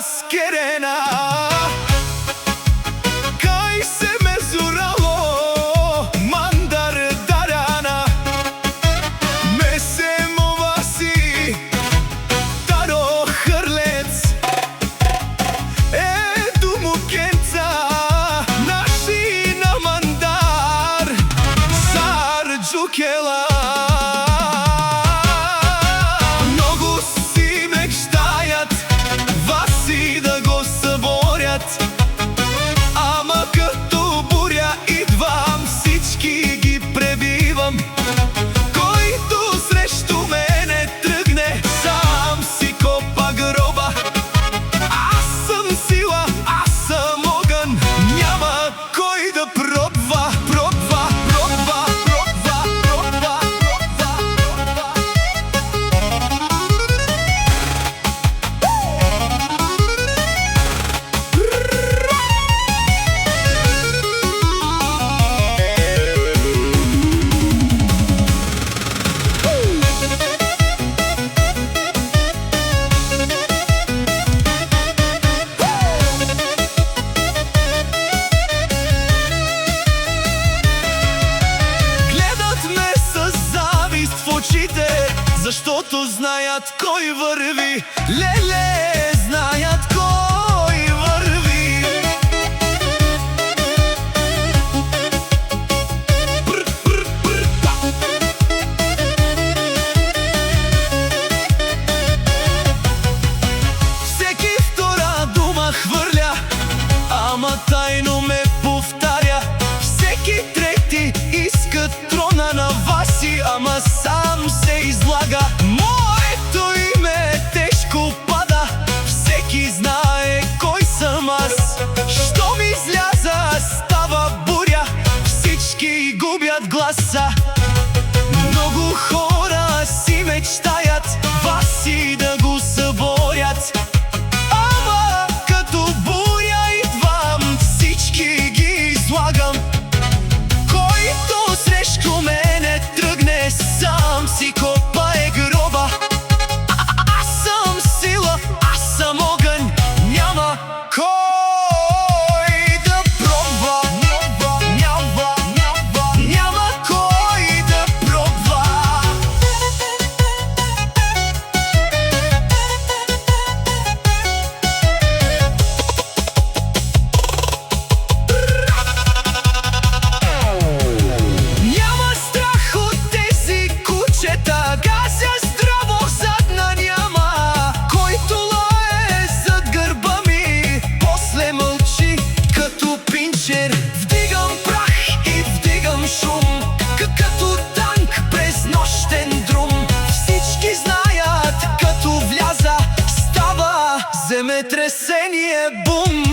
mascherena. Kaj se mezuralo mandar darana, mesemo vasi daro hrlec, edu mukenca naši na mandar zar džukela. Защото знаят кой върви, леле, знаят кой върви. Всеки втора дума хвърля, ама тайно ме повтаря. Всеки трети иска трона на Васи, ама сам се излага. Моето име тежко пада, всеки знае кой съм аз. Щом изляза става буря, всички губят гласа. Много хора си мечтаят Васи да го съборят, ама като буря идвам, всички ги излагам. Който срещу мене тръгне, сам си копае гроба. Аз съм сила, аз съм огън, няма кой да пробва. Няма кой да пробва. Няма страх от тези кучета, газя здраво задна няма. Който лае зад гърба ми, после мълчи като пинчер. Вдигам прах и вдигам шум, като танк през нощен друм. Всички знаят, като вляза става земетресение, бум.